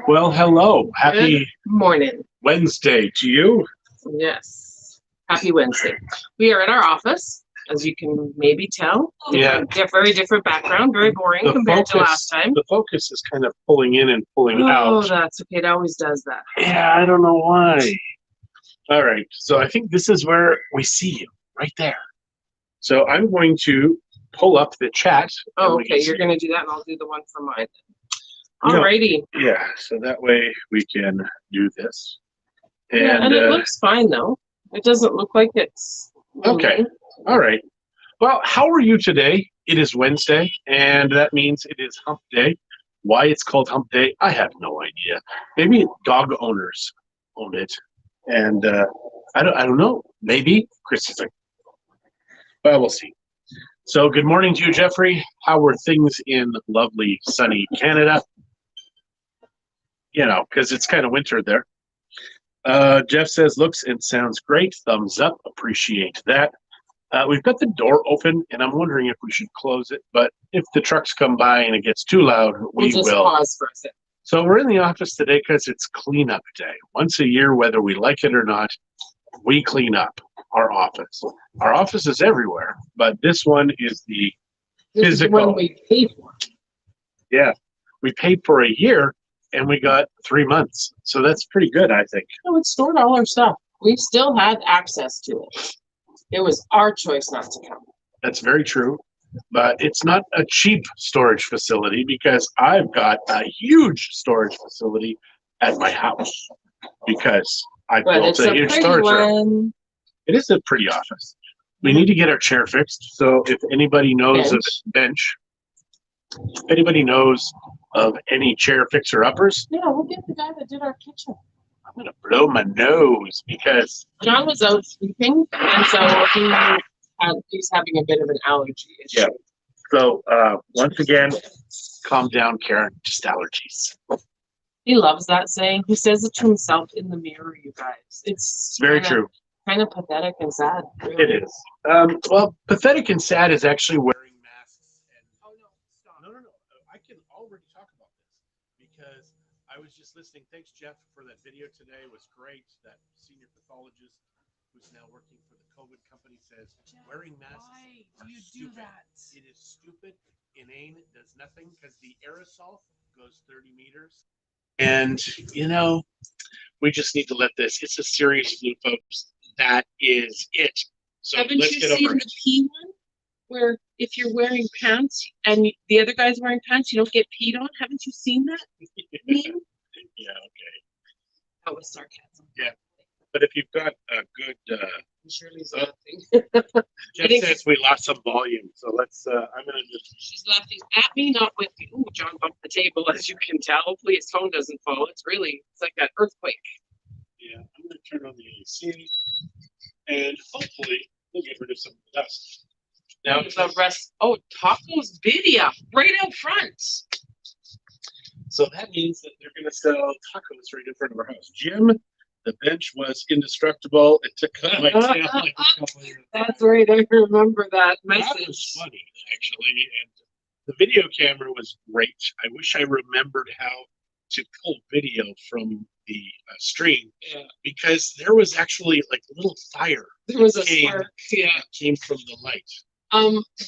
Well, hello. Good Happy morning. Wednesday to you. Yes. Happy Wednesday. We are at our office, as you can maybe tell. Yeah. Very different background, very boring compared to last time. The focus is kind of pulling in and pulling Oh, out. that's okay. It always does that. Yeah, I don't know why. All right. So I think this is where we see you, right there. So I'm going to pull up the chat. Oh, okay. You're going to do that, and I'll do the one for mine. No. Alrighty. Yeah. So that way we can do this. Yeah, and it looks fine, though. It doesn't look like it's... Okay. All right. Well, how are you today? It is Wednesday, and that means it is hump day. Why it's called hump day, I have no idea. Maybe dog owners own it. And I don't know. Maybe Christie's like, well, we'll see. So good morning to you, Jeffrey. How are things in lovely, sunny Canada? You know, because it's kind of winter there. Jeff says, looks and sounds great. Thumbs up. Appreciate that. We've got the door open, and I'm wondering if we should close it. But if the trucks come by and it gets too loud, we we'll just will. Pause for a second. So we're in the office today because it's cleanup day. Once a year, whether we like it or not, we clean up our office. Our office is everywhere, but this one is the This physical. is the one we pay for. Yeah, we paid for a year, and we got 3 months. So that's pretty good, I think. No, it stored all our stuff. We still had access to it. It was our choice not to come. That's very true. But it's not a cheap storage facility because I've got a huge storage facility at my house because I built a huge storage room. It is a pretty office. We need to get our chair fixed. So if anybody knows of bench, if anybody knows of any chair fixer-uppers, yeah, we'll get the guy that did our kitchen. I'm going to blow my nose because John was out sleeping, and so he's having a bit of an allergy issue. Yeah. So once again, calm down, Karen. Just allergies. He loves that saying. He says it to himself in the mirror, you guys. It's very true. Kind of pathetic and sad. Really. It is. Well, pathetic and sad is actually wearing masks. And oh no, stop. No. I can already talk about this because I was just listening. Thanks, Jeff, for that video today. It was great. That senior pathologist who's now working for the COVID company says wearing masks Why do you do that? It is stupid, inane, it does nothing because the aerosol goes 30 meters. And, you know, we just need to let this. It's a serious flu, folks. That is it. So haven't let's you get seen over the pee one? Where if you're wearing pants and the other guy's wearing pants, you don't get peed on? Haven't you seen that? Yeah, okay. That was sarcasm. Yeah. But if you've got a good Shirley's laughing. Jeff says we lost some volume, so let's I'm gonna just she's laughing at me, not with me. Ooh, John bumped the table, as you can tell. Hopefully his phone doesn't fall. It's like an earthquake. Yeah, I'm gonna turn on the AC and hopefully we'll get rid of some of the dust. Now the rest Tacos Birria right out front. So that means that they're gonna sell tacos right in front of our house. Jim, the bench was indestructible. It took my tail like a couple of years. That's right. I remember that message. That was funny, actually. And the video camera was great. I wish I remembered how to pull video from the stream because there was actually like a little fire. There was a spark. Yeah, came from the light.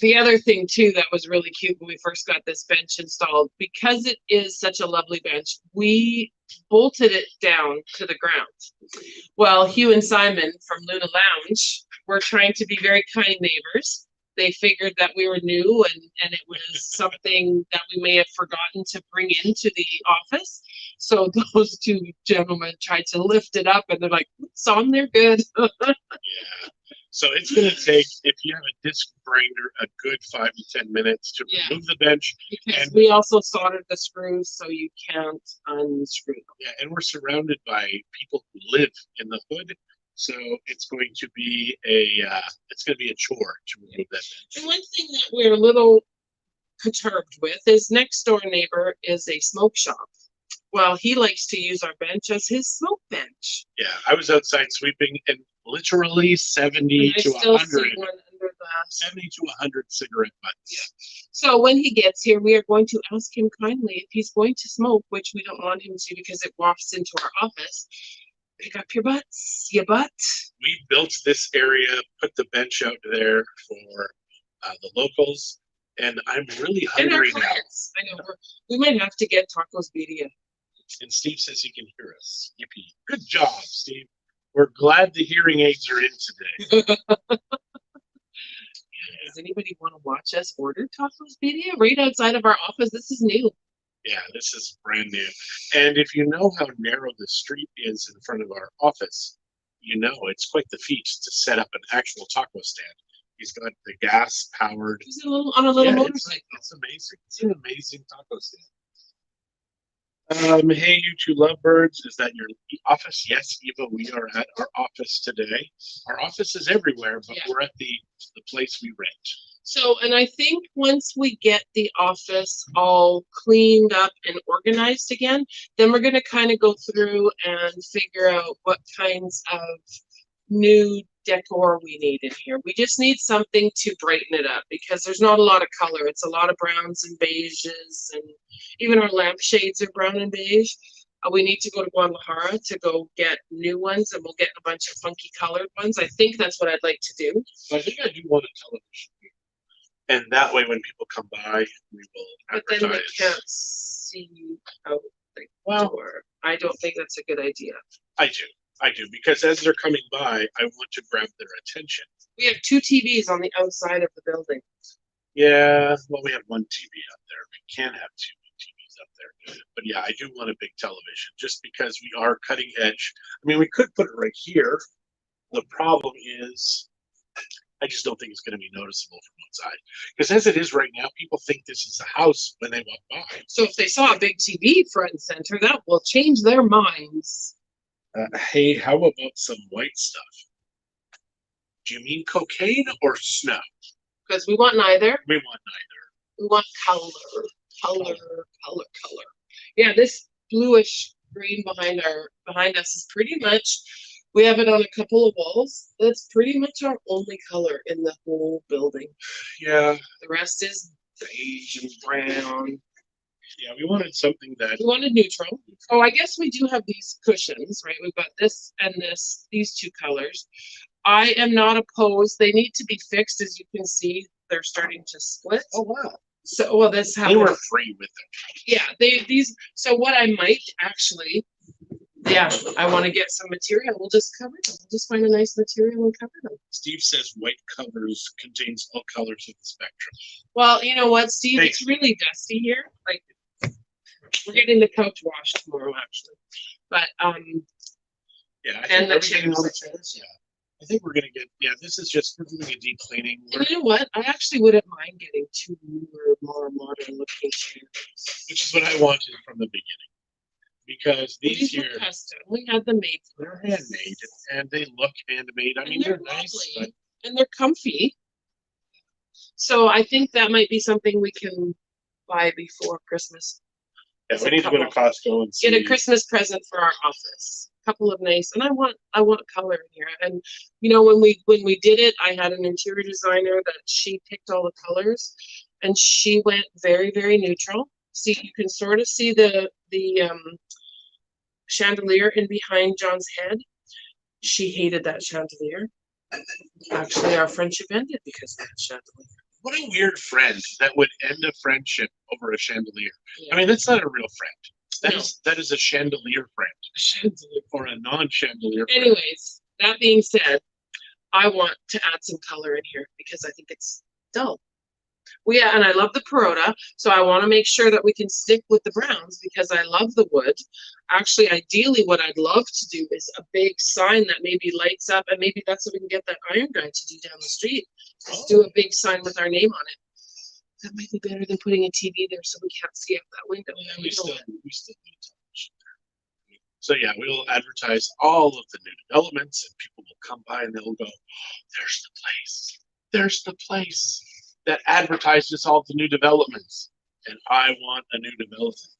The other thing too that was really cute when we first got this bench installed, because it is such a lovely bench, we bolted it down to the ground. Well, Hugh and Simon from Luna Lounge were trying to be very kind neighbors. They figured that we were new and it was something that we may have forgotten to bring into the office. So those two gentlemen tried to lift it up and they're like, it's on there good. Yeah. So it's going to take, if you have a disc grinder, a good 5 to 10 minutes to remove the bench. Because we also soldered the screws, so you can't unscrew them. Yeah, and we're surrounded by people who live in the hood, so it's going to be a chore to remove that bench. And one thing that we're a little perturbed with is next door neighbor is a smoke shop. Well, he likes to use our bench as his smoke bench. Yeah, I was outside sweeping and literally 70 to 100. I still see one under butts. 70 to 100 cigarette butts. Yeah. So when he gets here, we are going to ask him kindly if he's going to smoke, which we don't want him to because it wafts into our office. Pick up your butts, your butt. We built this area, put the bench out there for the locals, and I'm really And our hungry now. clients. I know we might have to get tacos birria. And Steve says he can hear us. Yippee. Good job, Steve. We're glad the hearing aids are in today. Does anybody want to watch us order tacos birria right outside of our office? This is new. Yeah, this is brand new. And if you know how narrow the street is in front of our office, you know it's quite the feat to set up an actual taco stand. He's got the gas powered. He's on a little Yeah, motorcycle. it's amazing. It's an amazing taco stand. Hey, you two lovebirds, is that your office? Yes, Eva, we are at our office today. Our office is everywhere, but Yeah. we're at the place we rent. So, and I think once we get the office all cleaned up and organized again, then we're going to kind of go through and figure out what kinds of new decor we need in here. We just need something to brighten it up because there's not a lot of color. It's a lot of browns and beiges, and even our lampshades are brown and beige. We need to go to Guadalajara to go get new ones, and we'll get a bunch of funky colored ones. I think that's what I'd like to do. So I think I do want a television. And that way, when people come by, we will But advertise. then we can't see out the door. I don't think that's a good idea. I do, because as they're coming by, I want to grab their attention. We have 2 TVs on the outside of the building. Yeah, well, we have one TV up there. We can have 2 TVs up there. But yeah, I do want a big television just because we are cutting edge. I mean, we could put it right here. The problem is, I just don't think it's going to be noticeable from outside. Because as it is right now, people think this is a house when they walk by. So if they saw a big TV front and center, that will change their minds. Hey, how about some white stuff? Do you mean cocaine or snow? Because we want neither. We want neither. We want color. Yeah, this bluish green behind us is pretty much. We have it on a couple of walls. That's pretty much our only color in the whole building. Yeah. The rest is beige and brown. Yeah, we wanted something that. We wanted neutral. Oh, I guess we do have these cushions, right? We've got this and this, these 2 colors. I am not opposed. They need to be fixed. As you can see, they're starting to split. Oh, wow. So, well, this happened. They were free with them. Yeah, these. So what I might actually, yeah, I want to get some material. We'll just cover them. We'll just find a nice material and cover them. Steve says white covers contains all colors of the spectrum. Well, you know what, Steve? Thanks. It's really dusty here. Like, we're getting the couch washed tomorrow, actually. But yeah, I and think the everything on the chairs. chairs. Yeah, I think we're gonna get. Yeah, this is just we're doing a deep cleaning. And you know what? I actually wouldn't mind getting 2 newer, more modern looking chairs. Which is what I wanted from the beginning, because these were here custom. We had them made. they're handmade and they look handmade. I And mean, they're they're nice, lovely. but And they're comfy. So I think that might be something we can buy before Christmas. yeah, we need to go to Costco and see. Get a Christmas present for our office. A couple of nice, and I want color in here. And you know, when we did it, I had an interior designer that she picked all the colors, and she went very, very neutral. See, you can sort of see the chandelier in behind John's head. She hated that chandelier. Actually, our friendship ended because of that chandelier. What a weird friend that would end a friendship over a chandelier. Yeah. I mean, that's not a real friend. No. That is a chandelier friend Chandelier. or a non-chandelier friend. Anyways, that being said, I want to add some color in here because I think it's dull. And I love the Perota, so I want to make sure that we can stick with the browns because I love the wood. Actually, ideally, what I'd love to do is a big sign that maybe lights up, and maybe that's what we can get that iron guy to do down the street. Just do a big sign with our name on it. That might be better than putting a TV there so we can't see out that window. Yeah, we still need television there. So yeah, we will advertise all of the new developments, and people will come by and they'll go, "There's the place. There's the place that advertises all the new developments, and I want a new development."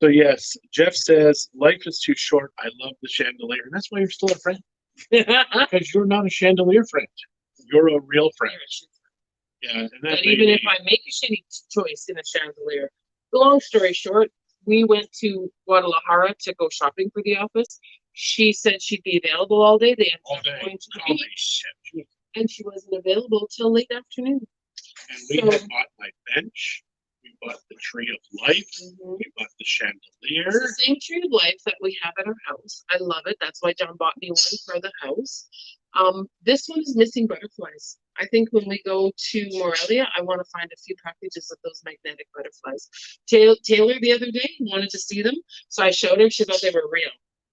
So yes, Jeff says life is too short. I love the chandelier, and that's why you're still a friend, because you're not a chandelier friend. you're a real friend. You're a true Yeah, and But that even if lady, I make a shitty choice in a chandelier, the long story short, we went to Guadalajara to go shopping for the office. She said she'd be available all day. They all ended up day, going to the holy beach, shit. and she wasn't available till late afternoon. And we So- had bought my bench. We bought the tree of life. Mhm. We bought the chandelier. It's the same tree of life that we have at our house. I love it. That's why John bought me one for the house. This one is missing butterflies. I think when we go to Morelia, I want to find a few packages of those magnetic butterflies. Taylor the other day wanted to see them, so I showed her. She thought they were real,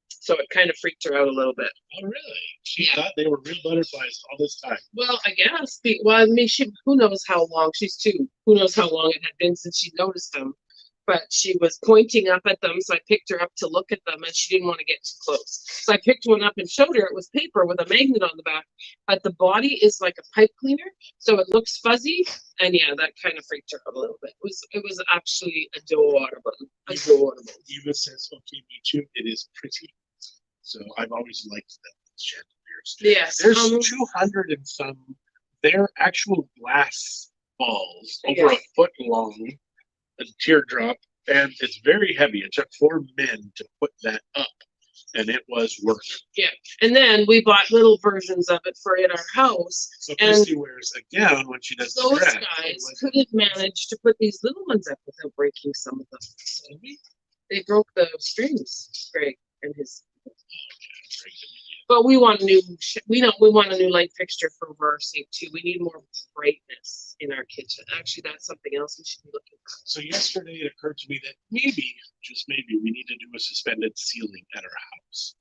so it kind of freaked her out a little bit. Oh, really? She Yeah. thought they were real butterflies all this time. Well, I guess. Well, I mean, who knows how long she's 2. Who knows how long it had been since she noticed them. But she was pointing up at them, so I picked her up to look at them, and she didn't want to get too close. So I picked one up and showed her. It was paper with a magnet on the back, but the body is like a pipe cleaner, so it looks fuzzy. And yeah, that kind of freaked her out a little bit. It was actually adorable. Adorable. Eva says, "Okay, me too. It is pretty." So I've always liked them chandeliers. Yes. There's 200 and some. They're actual glass balls over Yeah. a foot long, a teardrop, and it's very heavy. It took 4 men to put that up, and it was work. And then we bought little versions of it for in our house. So And Christie wears a gown when she does the Those dress. guys couldn't manage to put these little ones up without breaking some of them. So they broke the strings, Greg and his. But we want a new. We want a new light fixture for our sink too. We need more brightness in our kitchen. Actually, that's something else we should be looking at. So yesterday it occurred to me that maybe, just maybe, we need to do a suspended ceiling at our house,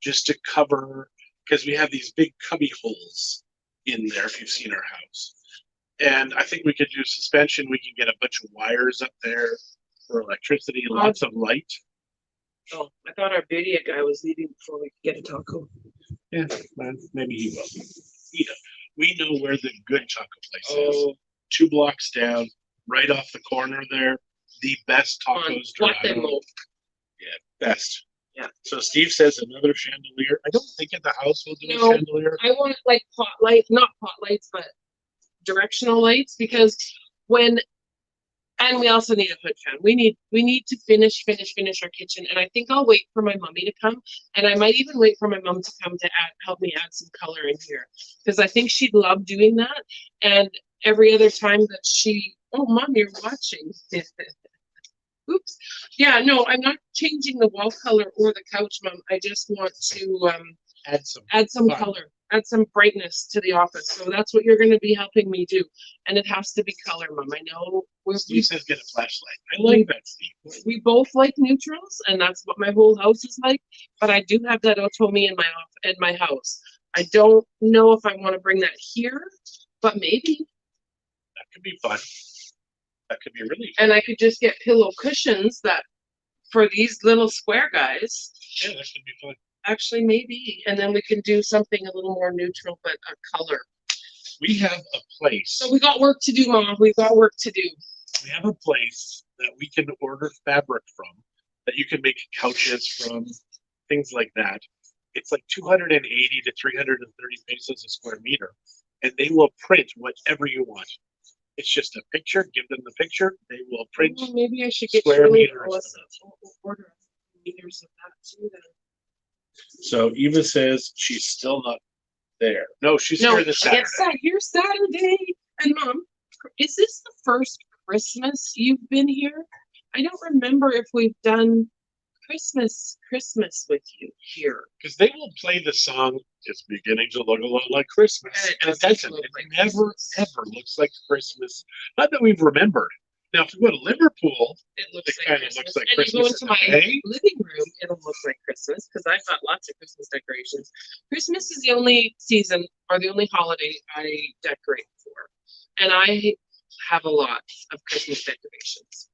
just to cover, because we have these big cubby holes in there. If you've seen our house, and I think we could do suspension. We can get a bunch of wires up there for electricity, lots of light. Oh, I thought our video guy was leaving before we could get a taco. Yeah, well, maybe he will. We know where the good taco place is. Oh, 2 blocks down, right off the corner there. The best on tacos. Dorado. Guatemala. Yeah, best. Yeah. So Steve says another chandelier. I don't think at the house we'll do No. a chandelier. I want like pot light, not pot lights, but directional lights, because and we also need a hood fan. We need to finish our kitchen, and I think I'll wait for my mommy to come, and I might even wait for my mom to come to help me add some color in here, because I think she'd love doing that. And every other time that oh, Mom, you're watching. Oops. Yeah, no, I'm not changing the wall color or the couch, Mom. I just want to Add some. add some fun. color, add some brightness to the office. So that's what you're going to be helping me do. And it has to be color, Mom. I know Steve says get a flashlight. I like that, Steve. we both like neutrals, and that's what my whole house is like. But I do have that Otomi in my house. I don't know if I want to bring that here, but maybe. That could be fun. That could be really fun. And I could just get pillow cushions for these little square guys. Yeah, that could be fun. Actually, maybe. And then we can do something a little more neutral, but a color. We have a place. So we got work to do, Mom. We got work to do. We have a place that we can order fabric from, that you can make couches from, things like that. It's like 280 to 330 pesos a square meter, and they will print whatever you want. It's just a picture. Give them the picture. They will print. Well, maybe I should get square Julie meters. to order meters of that too. Then. So Eva says she's still not there. No, she's No, here this Saturday. Here's Saturday. And Mom, is this the first Christmas you've been here? I don't remember if we've done Christmas with you here. Because they will play the song, "It's beginning to look a lot like Christmas." And And it doesn't. look It like never, Christmas. ever looks like Christmas. Not that we've remembered. Now, if we go to Liverpool, It looks it like kind of Christmas. looks like And you go Christmas into in my May. living room, it'll look like Christmas because I've got lots of Christmas decorations. Christmas is the only season or the only holiday I decorate for. And I have a lot of Christmas decorations.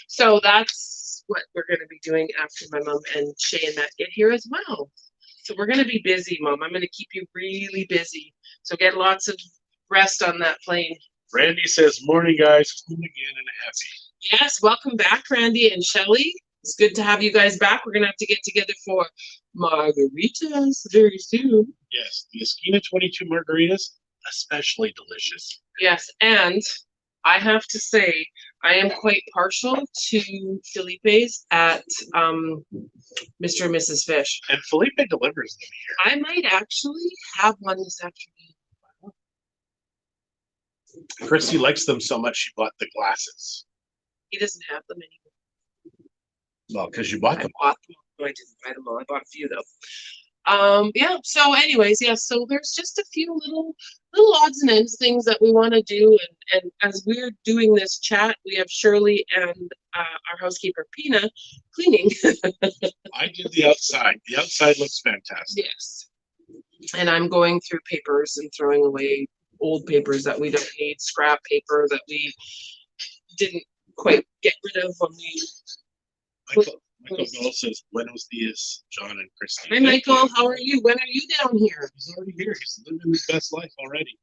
So that's what we're going to be doing after my mom and Shay and Matt get here as well. So we're going to be busy, Mom. I'm going to keep you really busy. So get lots of rest on that plane. Randy says, "Morning, guys. Home again and happy." Yes, welcome back, Randy and Shelly. It's good to have you guys back. We're going to have to get together for margaritas very soon. Yes, the Esquina 22 margaritas. especially delicious. Yes, and I have to say, I am quite partial to Felipe's at Mr. and Mrs. Fish. And Felipe delivers them here. I might actually have one this afternoon. Christie likes them so much she bought the glasses. He doesn't have them anymore. Well, because you bought I them. bought them. No, I didn't buy them all. I bought a few though. Yeah, so anyways, yeah, so there's just a few little odds and ends things that we want to do, and as we're doing this chat, we have Shirley and our housekeeper Pina cleaning. I did the outside. The outside looks fantastic. Yes. And I'm going through papers and throwing away old papers that we don't need, scrap paper that we didn't quite get rid of when we. Michael Bell says, "Buenos dias, John and Christie." Hi, Michael. How are you? When are you down here? He's already here. He's living his best life already.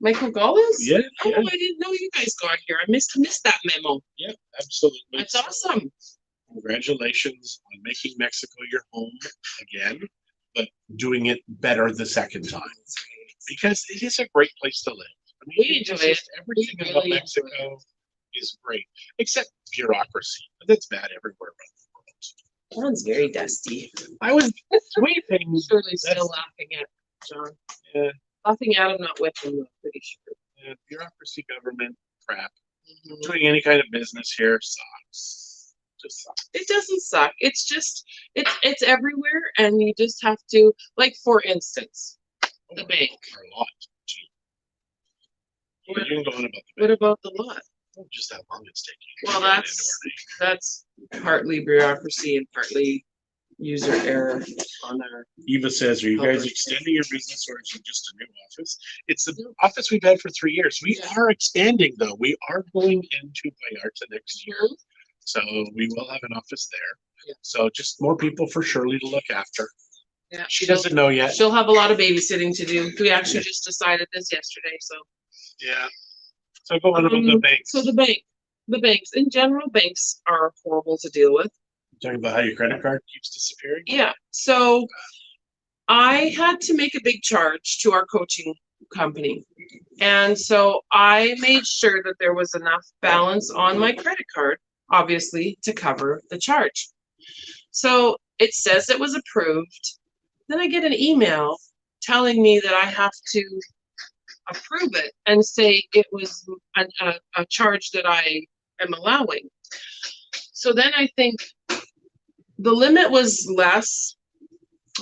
Michael Gullis? Yeah. Oh, Yeah. I didn't know you guys got here. I missed that memo. Yeah, absolutely. That's awesome. Congratulations on making Mexico your home again, but doing it better the second time, because it is a great place to live. I mean, We enjoy it. Everything We about really Mexico is great, except bureaucracy. But that's bad everywhere around the world. John's very dusty. I was sweeping. Shirley's still laughing at John. Yeah. Laughing at him, not with him, I'm pretty sure. Bureaucracy, government, crap. Mhm. Doing any kind of business here sucks. Just sucks. It doesn't suck. It's just it's everywhere, and you just have to, like, for instance, the bank. Or a lot, too. But you can go on about the What bank. about the lot? Just how long it's taking. Well, to get it that's partly bureaucracy and partly user error on our. Eva says, "Are you guys Okay. extending your business, or is it just a new office?" It's the office we've had for 3 years. We are expanding, though. We are going into Vallarta next year, so we will have an office there. Yeah. So just more people for Shirley to look after. Yeah, She doesn't know yet. she'll have a lot of babysitting to do. We actually just decided this yesterday, so. Yeah. So go on about the banks. So the banks in general, banks are horrible to deal with. Talking about how your credit card keeps disappearing. Yeah, so I had to make a big charge to our coaching company. And so I made sure that there was enough balance on my credit card, obviously, to cover the charge. So it says it was approved. Then I get an email telling me that I have to approve it and say it was a charge that I am allowing. So then I think the limit was less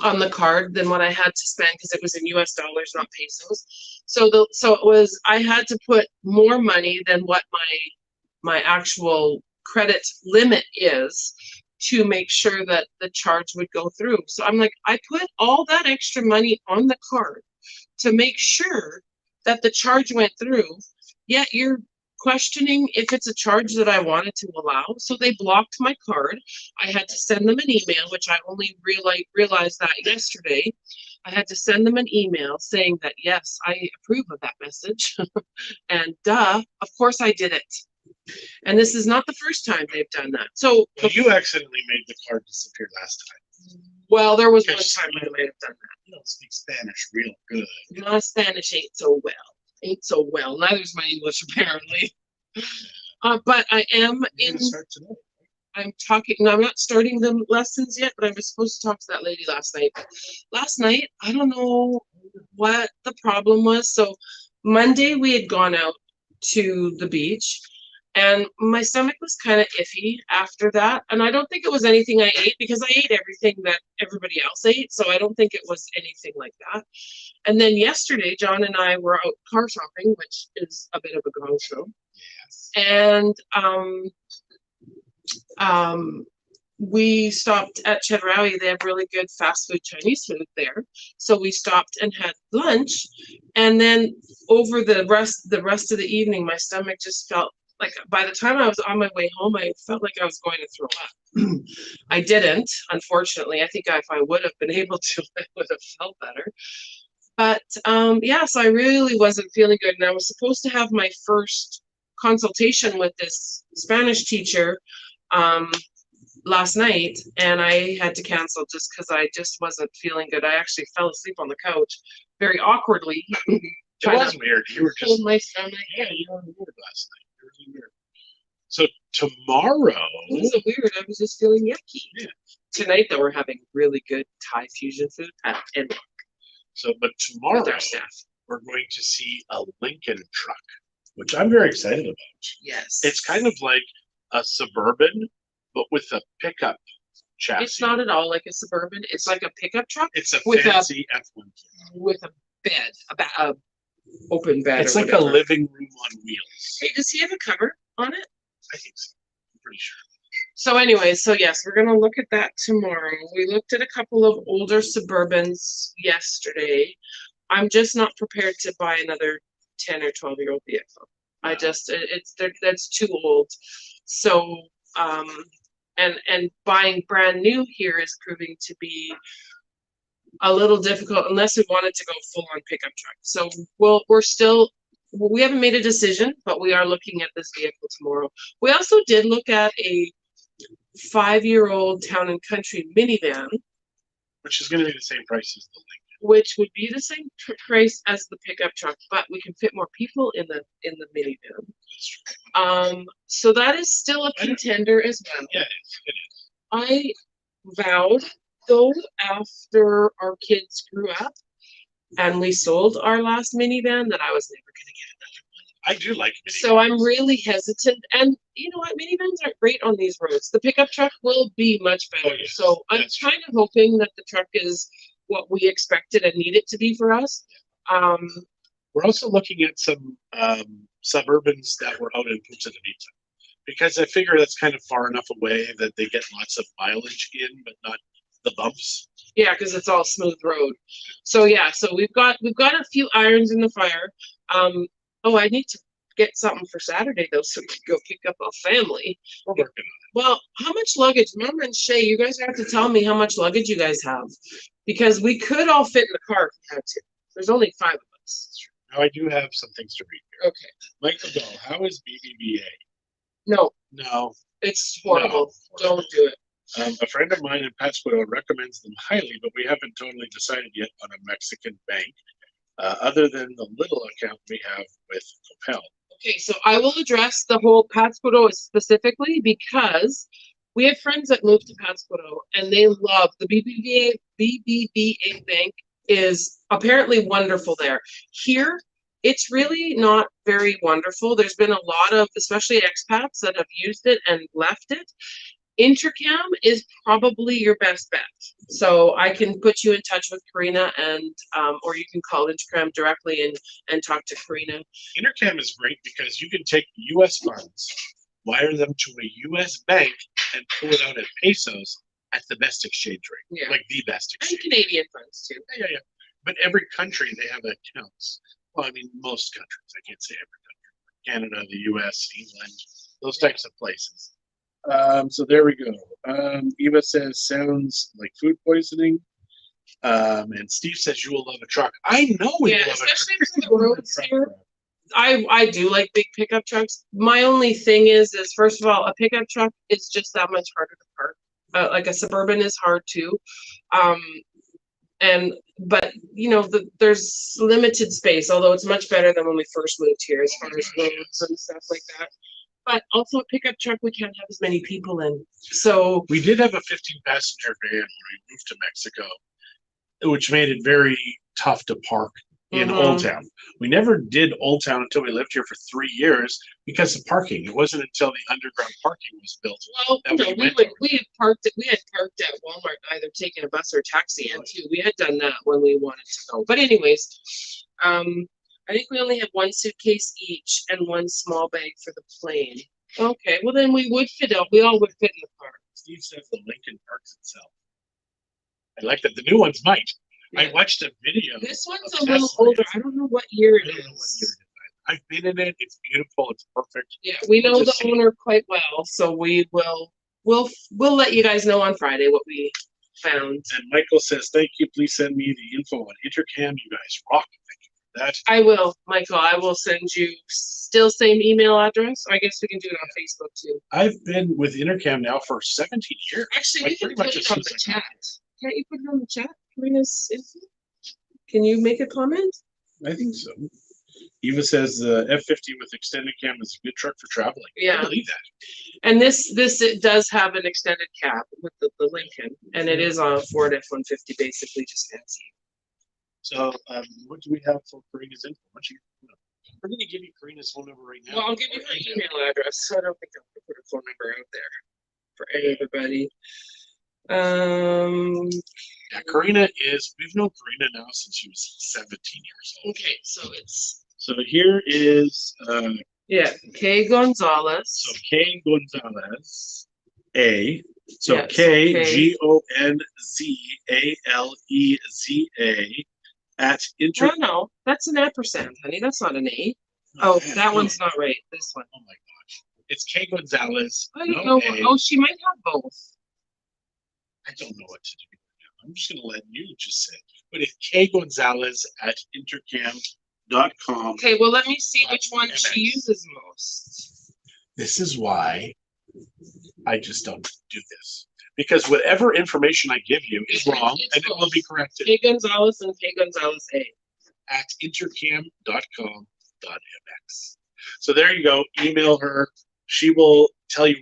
on the card than what I had to spend because it was in US dollars, not pesos. So it was, I had to put more money than what my actual credit limit is to make sure that the charge would go through. So I'm like, I put all that extra money on the card to make sure that the charge went through, yet you're questioning if it's a charge that I wanted to allow. So they blocked my card. I had to send them an email, which I only realized that yesterday. I had to send them an email saying that, yes, I approve of that message. And of course I did it. And this is not the first time they've done that. So you accidentally made the card disappear last time. Well, there was one time I might have done that. You don't speak Spanish real good. My Spanish ain't so well. Neither's my English, apparently. But I am in. Start today. I'm talking. No, I'm not starting the lessons yet, but I was supposed to talk to that lady last night. Last night, I don't know what the problem was. So Monday we had gone out to the beach, and my stomach was kind of iffy after that. And I don't think it was anything I ate because I ate everything that everybody else ate. So I don't think it was anything like that. And then yesterday, John and I were out car shopping, which is a bit of a gong show. Yes. And we stopped at Chedraui. They have really good fast food Chinese food there. So we stopped and had lunch. And then over the rest of the evening, my stomach just felt like, by the time I was on my way home, I felt like I was going to throw up. I didn't, unfortunately. I think if I would have been able to, I would have felt better. But so I really wasn't feeling good. And I was supposed to have my first consultation with this Spanish teacher last night, and I had to cancel just because I just wasn't feeling good. I actually fell asleep on the couch very awkwardly It was weird. You were just, Hold my stomach. yeah, you were weird last night. You were really weird. So tomorrow, It wasn't weird. I was just feeling yucky. Yeah. Tonight, though, we're having really good Thai fusion food at and but tomorrow with our staff. we're going to see a Lincoln truck, which I'm very excited about. Yes. It's kind of like a Suburban, but with a pickup chassis. It's not at all like a Suburban. It's like a pickup truck It's a with fancy F1. with a bed, a open bed. It's or like whatever. a living room on wheels. Hey, does he have a cover on it? I think so. I'm pretty sure. So anyway, so yes, we're gonna look at that tomorrow. We looked at a couple of older Suburbans yesterday. I'm just not prepared to buy another 10 or 12-year-old vehicle. I just that's too old. So and buying brand new here is proving to be a little difficult unless we wanted to go full on pickup truck. So we haven't made a decision, but we are looking at this vehicle tomorrow. We also did look at a 5-year-old town and country minivan, which is going to be the same price as the Lincoln. which would be the same price as the pickup truck, but we can fit more people in the minivan. That's true. So that is still a contender as well. Yeah, it is. I vowed, though, after our kids grew up and we sold our last minivan, that I was never going to get another one. I do like minivans. So I'm really hesitant. And you know what? Minivans aren't great on these roads. The pickup truck will be much better. Oh, yes. So I'm That's kind of hoping that the truck is what we expected and need it to be for us. We're also looking at some Suburbans that were out in Punta de Vita, because I figure that's kind of far enough away that they get lots of mileage in, but not the bumps. Yeah, because it's all smooth road. So yeah, so we've got a few irons in the fire. I need to get something for Saturday though, so we can go pick up our family. We're working on it. Well, how much luggage? Remember, and Shay, you guys have to tell me how much luggage you guys have, because we could all fit in the car if we had to. There's only 5 of us. Now I do have some things to read here. Okay. Michael Dahl, how is BBVA? No, it's horrible. Don't do it. A friend of mine in Patswood recommends them highly, but we haven't totally decided yet on a Mexican bank, other than the little account we have with Propel. Okay, so I will address the whole Patswood specifically because we have friends that moved to Patswood and they love the BBVA bank is apparently wonderful there. Here, it's really not very wonderful. There's been a lot of, especially expats, that have used it and left it. Intercam is probably your best bet. So I can put you in touch with Karina and or you can call Intercam directly and talk to Karina. Intercam is great because you can take US funds, wire them to a US bank, and pull it out at pesos at the best exchange rate. Yeah. Like the best exchange. And Canadian funds too. Yeah. But every country, they have accounts. Well, I mean, most countries. I can't say every country. Canada, the US, England, those types of places. So there we go. Eva says, sounds like food poisoning. And Steve says, you will love a truck. I know we love especially a truck. for the roads here. I do like big pickup trucks. My only thing is first of all, a pickup truck is just that much harder to park. Like a Suburban is hard too. But you know, there's limited space, although it's much better than when we first moved here as far as roads and stuff like that. But also a pickup truck, we can't have as many people in. So we did have a 15-passenger van when we moved to Mexico, which made it very tough to park in Old Town. We never did Old Town until we lived here for 3 years because of parking. It wasn't until the underground parking was built. Well, we had parked at Walmart, either taking a bus or taxi in too. We had done that when we wanted to go. But anyways, I think we only have one suitcase each and one small bag for the plane. Okay, well then we would fit out. We all would fit in the car. Steve says the Lincoln parks itself. I like that. The new ones might. Yeah. I watched a video. This one's a little older. I don't know what year it is. I've been in it. It's beautiful. It's perfect. Yeah, we know the owner quite well, so we'll let you guys know on Friday what we found. And Michael says, "Thank you. Please send me the info on Intercam. You guys rock. Thank you for that." I will, Michael. I will send you still same email address. I guess we can do it on Facebook too. I've been with Intercam now for 17 years. Actually, we can put it on the chat. Can't you put it on the chat? Karina's info? Can you make a comment? I think so. Eva says the F50 with extended cam is a good truck for traveling. Yeah. I believe that. And this it does have an extended cab with the Lincoln, and it is on a Ford F-150, basically just fancy. So, what do we have for Karina's info? We're going to give you Karina's phone number right now. Well, I'll give you her email address. So I don't think I'll put her phone number out there for everybody. Yeah, Karina we've known Karina now since she was 17 years old. Okay, so here is, yeah, K Gonzalez. So K Gonzalez, A. So Yeah, K so Gonzaleza at Inter. No, that's an ampersand, honey. That's not an A. Oh, that one's not right. This one. Oh my gosh. It's K Gonzalez. I don't know. Oh, she might have both. I don't know what to do now. I'm just going to let you just say. But it's K Gonzalez at Intercam.com. Okay, well, let me see which one she uses most. This is why I just don't do this. Because whatever information I give you is wrong, and it will be corrected. K Gonzalez and K Gonzalez A. At intercam.com.mx. So there you go. Email her. She will tell you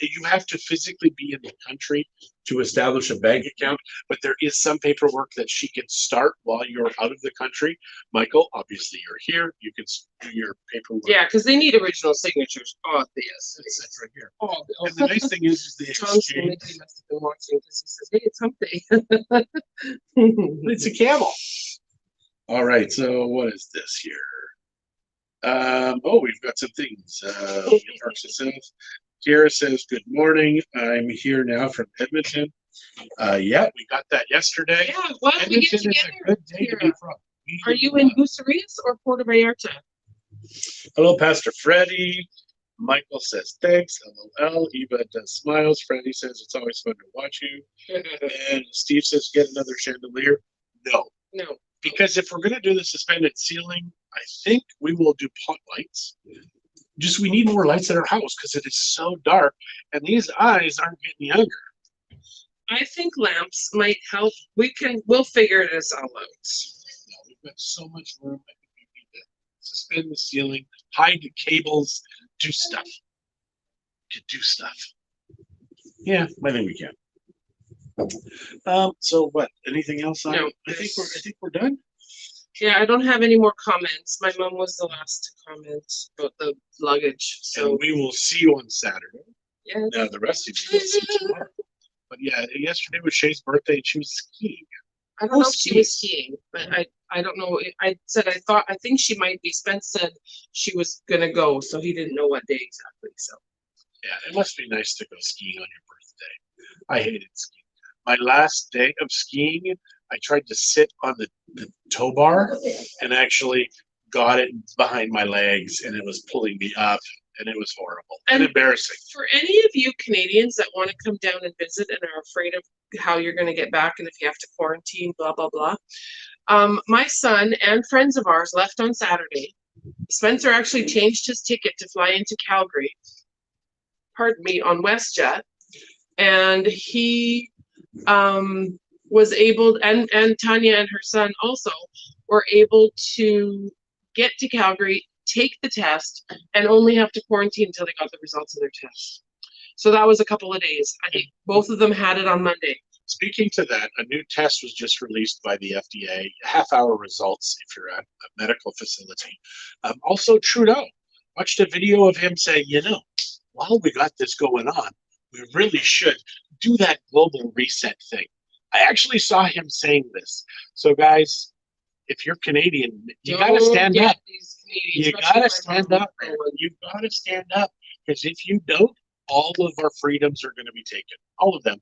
you have to physically be in the country to establish a bank account, but there is some paperwork that she can start while you're out of the country. Michael, obviously you're here. You can do your paperwork. Yeah, because they need original signatures. Obvious. It's right here. And the nice thing is the exchange. He must have been watching because he says, "Hey, it's hump day." It's a camel. All right. So what is this here? We've got some things. Kira says, good morning. I'm here now from Edmonton. Yeah, we got that yesterday. Yeah, what? Edmonton We get is together. a good day to be from. Are you in Bucerias or Puerto Vallarta? Hello, Pastor Freddie. Michael says, thanks. LOL. Eva does smiles. Freddie says, it's always fun to watch you. And Steve says, get another chandelier. No. Because if we're going to do the suspended ceiling, I think we will do pot lights. Just we need more lights at our house because it is so dark and these eyes aren't getting younger. I think lamps might help. We'll figure this all out. No, we've got so much room. I think we need to suspend the ceiling, hide the cables, do stuff. Yeah, I think we can. So what? Anything else? No. I think we're done. Yeah, I don't have any more comments. My mom was the last to comment about the luggage. So and we will see you on Saturday. Yeah. Now the rest of you will see tomorrow. But yeah, yesterday was Shay's birthday and she was skiing. I don't know if she was skiing, but I don't know. I think she might be. Spence said she was gonna go, so he didn't know what day exactly. So yeah, it must be nice to go skiing on your birthday. I hated skiing. My last day of skiing, I tried to sit on the tow bar and actually got it behind my legs and it was pulling me up and it was horrible and embarrassing. For any of you Canadians that want to come down and visit and are afraid of how you're going to get back and if you have to quarantine, blah, blah, blah. My son and friends of ours left on Saturday. Spencer actually changed his ticket to fly into Calgary, on WestJet. And he was able, and Tanya and her son also were able to get to Calgary, take the test, and only have to quarantine until they got the results of their test. So that was a couple of days. I think both of them had it on Monday. Speaking to that, a new test was just released by the FDA, half-hour results if you're at a medical facility. Also, Trudeau, watched a video of him saying, while we got this going on, we really should do that global reset thing. I actually saw him saying this. So, guys, if you're Canadian, you got to stand up. You got to stand up. You got to stand up. Because if you don't, all of our freedoms are going to be taken. All of them.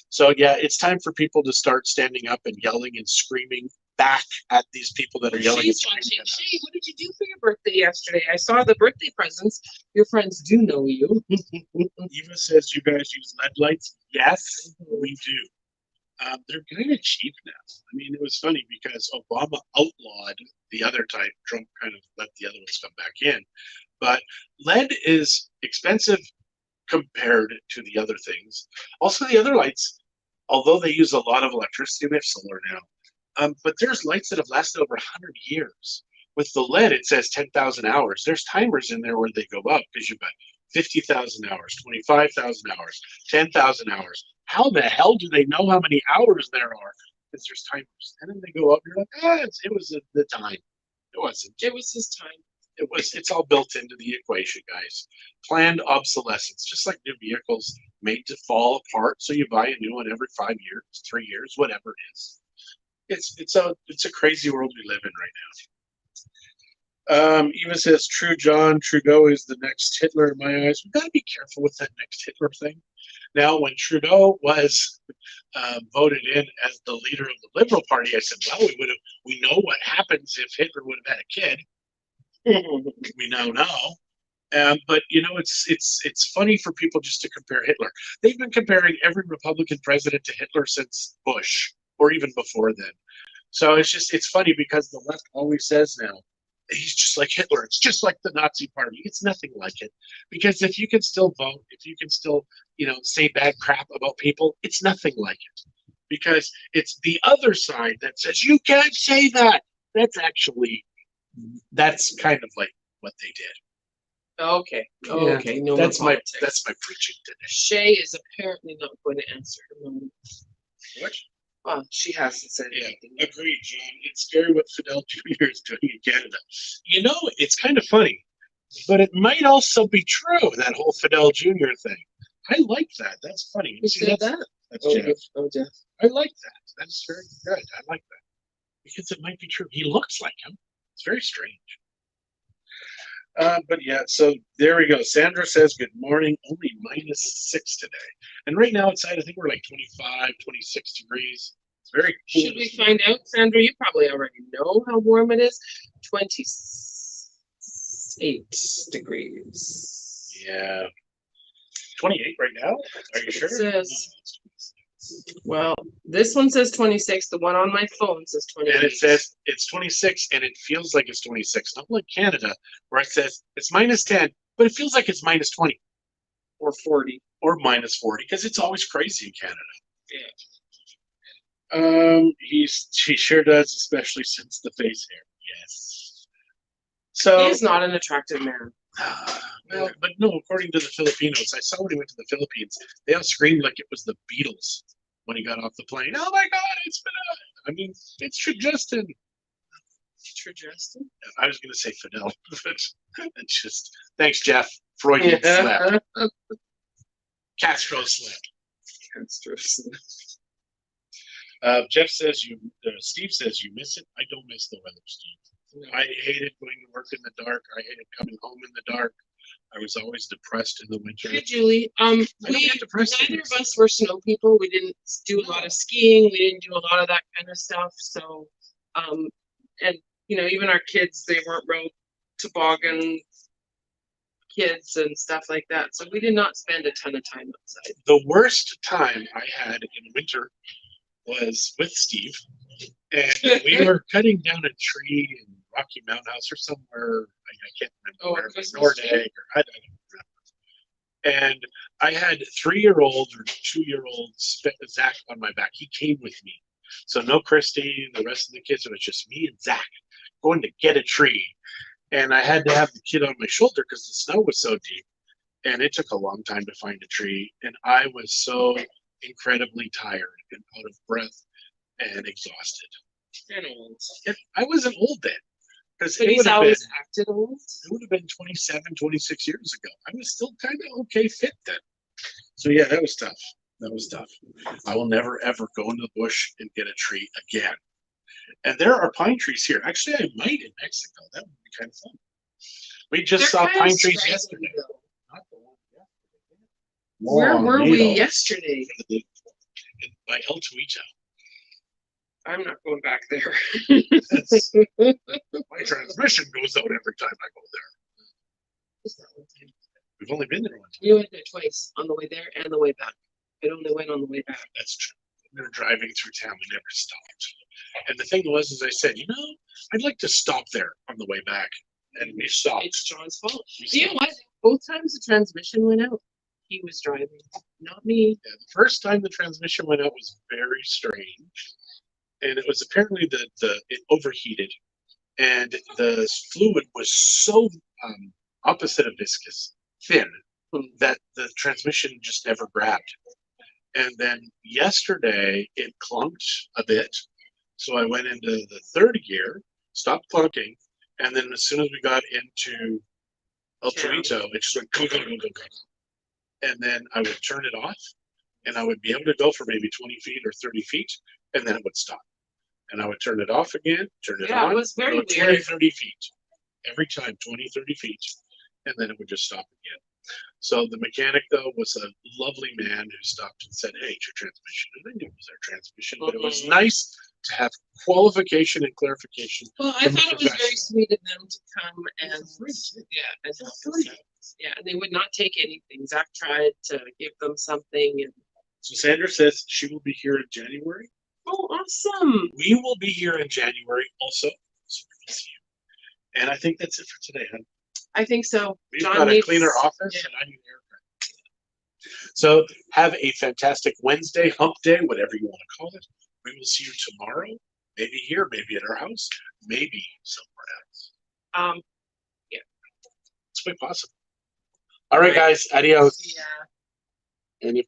So, yeah, it's time for people to start standing up and yelling and screaming back at these people that are yelling and screaming. Shay, what did you do for your birthday yesterday? I saw the birthday presents. Your friends do know you. Eva says you guys use LED lights. Yes, we do. They're kind of cheap now. I mean, it was funny because Obama outlawed the other type. Trump kind of let the other ones come back in. But LED is expensive compared to the other things. Also, the other lights, although they use a lot of electricity, we have solar now. But there's lights that have lasted over 100 years. With the lead, it says 10,000 hours. There's timers in there where they go up because you've got 50,000 hours, 25,000 hours, 10,000 hours. How the hell do they know how many hours there are? Because there's timers. And then they go up, you're like, it was the time. It wasn't. It was his time. It's all built into the equation, guys. Planned obsolescence, just like new vehicles made to fall apart. So you buy a new one every 5 years, 3 years, whatever it is. It's a crazy world we live in right now. Eva says, "True, John. Trudeau is the next Hitler in my eyes." We've got to be careful with that next Hitler thing. Now, when Trudeau was voted in as the leader of the Liberal Party, I said, "Well, we know what happens if Hitler would have had a kid." We now know. But it's funny for people just to compare Hitler. They've been comparing every Republican president to Hitler since Bush, or even before then. So it's funny because the left always says now, he's just like Hitler. It's just like the Nazi Party. It's nothing like it. Because if you can still vote, if you can still, say bad crap about people, it's nothing like it. Because it's the other side that says, you can't say that. That's kind of like what they did. Okay. Yeah, Okay. No, that's my preaching today. Shay is apparently not going to answer. What? Well, she hasn't said Yeah, anything. agreed, John. It's scary what Fidel Jr. is doing in Canada. It's kind of funny, but it might also be true, that whole Fidel Jr. thing. I like that. That's funny. Who said that? That's Jeff. Jeff. I like that. That's very good. I like that. Because it might be true. He looks like him. It's very strange. But yeah, so there we go. Sandra says, good morning, only -6 today. And right now outside, I think we're like 25, 26 degrees. It's very cool. Should we find out, Sandra? You probably already know how warm it is. 28 degrees. Yeah. 28 right now? Are you sure? Well, this one says 26. The one on my phone says 28. And it says it's 26, and it feels like it's 26. Not like Canada, where it says it's -10, but it feels like it's -20. Or 40. Or -40, because it's always crazy in Canada. Yeah. He sure does, especially since the face hair. Yes. So he's not an attractive man. Well, but no, according to the Filipinos, I saw when he went to the Philippines, they all screamed like it was the Beatles when he got off the plane. Oh my God, it's Justin. Justin? I was going to say Fidel, but it's just, thanks, Jeff. Freudian slap. Castro slap. Jeff says Steve says you miss it. I don't miss the weather, Steve. No. I hated going to work in the dark. I hated coming home in the dark. I was always depressed in the winter. Hey, Julie. Neither of us were snow people. We didn't do a lot of skiing. We didn't do a lot of that kind of stuff. So, and even our kids, they weren't road toboggan kids and stuff like that. So we did not spend a ton of time outside. The worst time I had in winter was with Steve, and we were cutting down a tree in Rocky Mountain House or somewhere. I can't remember where, Nordegg, or I don't remember. And I had 3-year-old or 2-year-old Zach on my back. He came with me, so no Christie, the rest of the kids. It was just me and Zach going to get a tree, and I had to have the kid on my shoulder because the snow was so deep, and it took a long time to find a tree, and I was so incredibly tired and out of breath and exhausted. And old. I wasn't old then. But he's always acted old. It would have been 27, 26 years ago. I was still kind of okay fit then. So yeah, that was tough. I will never ever go into the bush and get a tree again. And there are pine trees here. Actually, I might in Mexico. That would be kind of fun. We just saw pine trees yesterday. Not the one yesterday. Where were we yesterday? By El Tuita. I'm not going back there. My transmission goes out every time I go there. We've only been there once. You went there twice, on the way there and the way back. It only went on the way back. That's true. We were driving through town. We never stopped. And the thing was, as I said, I'd like to stop there on the way back. And we stopped. It's John's fault. You know what? Both times the transmission went out, he was driving, not me. Yeah, the first time the transmission went out was very strange. And it was apparently it overheated. and the fluid was so opposite of viscous, thin, that the transmission just never grabbed. And then yesterday it clunked a bit, so I went into the third gear, stopped clunking, and then as soon as we got into El Torito, it just went go, go, go, go, go. And then I would turn it off, and I would be able to go for maybe 20 feet or 30 feet, and then it would stop. And I would turn it off again, turn it on, it was very go weird. 20, 30 feet. Every time, 20, 30 feet, and then it would just stop again. So the mechanic, though, was a lovely man who stopped and said, "Hey, it's your transmission." And I knew it was our transmission, but it was nice to have qualification and clarification. Well, I thought it was very sweet of them to come and and help us. Yeah, and they would not take anything. Zach tried to give them something, and So Sandra says she will be here in January. oh, awesome! We will be here in January also. So we'll see you. And I think that's it for today, huh? I think so. We've got a cleaner office, and I need an aircraft. So have a fantastic Wednesday, hump day, whatever you want to call it. We will see you tomorrow. Maybe here, maybe at our house, maybe somewhere else. Yeah, it's quite possible. All right, guys. Adios. yeah. And if